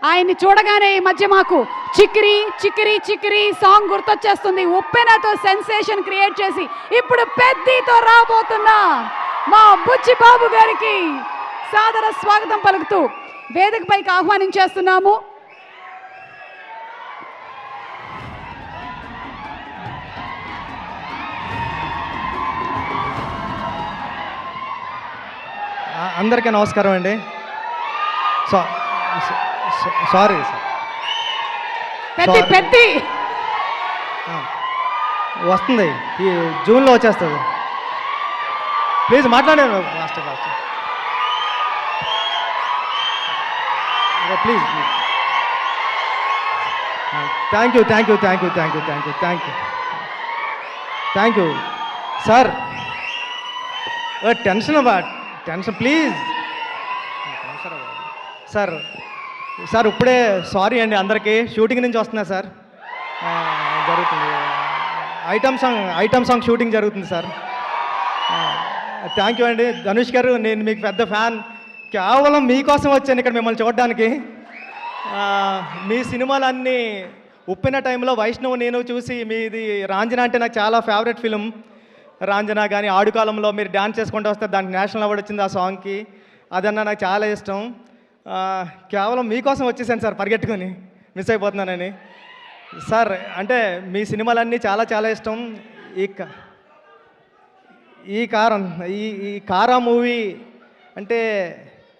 ఆయన్ని చూడగానే ఈ మధ్య మాకు చిక్కిరి చిక్కిరి చిక్కిరి సాంగ్ గుర్తొచ్చేస్తుంది. ఉప్పెనతో సెన్సేషన్ క్రియేట్ చేసి ఇప్పుడు పెద్దతో రాబోతున్న మా బుచ్చి బాబు గారికి సాదర స్వాగతం పలుకుతూ వేదికపైకి ఆహ్వానించేస్తున్నాము. అందరికీ నమస్కారం అండి. సారీ పెద్ద పెద్ద వస్తుంది, ఈ జూన్లో వచ్చేస్తుంది. ప్లీజ్ మాట్లాడాను fast please. Thank you sir. Tension please sir. ఇప్పుడే సారీ అండి అందరికీ. షూటింగ్ నుంచి వస్తున్నా సార్, జరుగుతుంది ఐటమ్ సాంగ్ షూటింగ్ జరుగుతుంది సార్. థ్యాంక్ యూ అండి ధనుష్ గారు. నేను మీకు పెద్ద ఫ్యాన్. కేవలం మీకోసం వచ్చాను ఇక్కడ మిమ్మల్ని చూడడానికి. మీ సినిమాలన్నీ ఉప్పిన టైంలో వైష్ణవ్ నేను చూసి మీది రాంజనా అంటే నాకు చాలా ఫేవరెట్ ఫిలిం. రాంజనా కానీ ఆడుకాలంలో మీరు డ్యాన్స్ చేసుకుంటూ వస్తే దానికి నేషనల్ అవార్డు వచ్చింది ఆ సాంగ్కి. అదన్నా నాకు చాలా ఇష్టం. కేవలం మీకోసం వచ్చేసాను సార్, పరిగెట్టుకొని మిస్ అయిపోతున్నానని. సార్ అంటే మీ సినిమాలన్నీ చాలా చాలా ఇష్టం. ఈ కారా మూవీ అంటే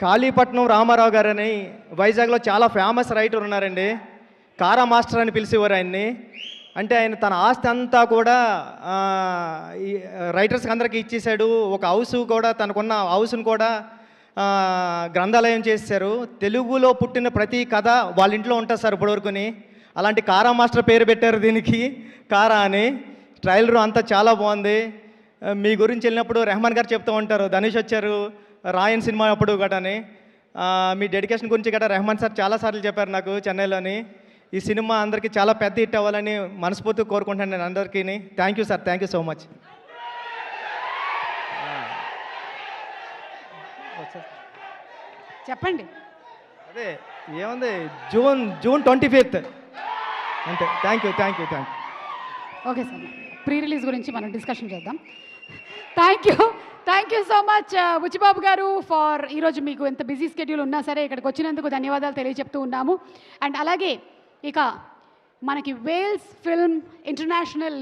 కాళీపట్నం రామారావు గారని వైజాగ్లో చాలా ఫేమస్ రైటర్ ఉన్నారండి. కారా మాస్టర్ అని పిలిచేవారు ఆయన్ని. అంటే ఆయన తన ఆస్తి అంతా కూడా ఈ రైటర్స్కి అందరికీ ఇచ్చేసాడు. ఒక హౌస్ కూడా తనకున్న హౌస్ను కూడా గ్రంథాలయం చేశారు. తెలుగులో పుట్టిన ప్రతి కథ వాళ్ళ ఇంట్లో ఉంటుంది సార్ ఇప్పటివరకుని. అలాంటి కారా మాస్టర్ పేరు పెట్టారు దీనికి, కారా అని. ట్రైలర్ అంతా చాలా బాగుంది. మీ గురించి వెళ్ళినప్పుడు రెహమాన్ గారు చెప్తూ ఉంటారు, ధనుష్ వచ్చారు రాయన్ సినిమా అప్పుడు గటని. మీ డెడికేషన్ గురించి గట్రా రెహమాన్ సార్ చాలాసార్లు చెప్పారు నాకు చెన్నైలోని. ఈ సినిమా అందరికీ చాలా పెద్ద హిట్ అవ్వాలని మనస్ఫూర్తిగా కోరుకుంటాను నేను అందరికీ. Thank you sir, thank you so much. చెప్పండి. అదే ఏముంది, జూన్ 25th అంతే. Thank you. Okay sir, pre release గురించి మనం డిస్కషన్ చేద్దాం. Thank you so much Buchibabu గారు ఫర్ ఈరోజు మీకు ఎంత బిజీ స్కెడ్యూల్ ఉన్నా సరే ఇక్కడికి వచ్చినందుకు ధన్యవాదాలు తెలియజెప్తూ ఉన్నాము. అండ్ అలాగే ఇక మనకి వేల్స్ ఫిల్మ్ ఇంటర్నేషనల్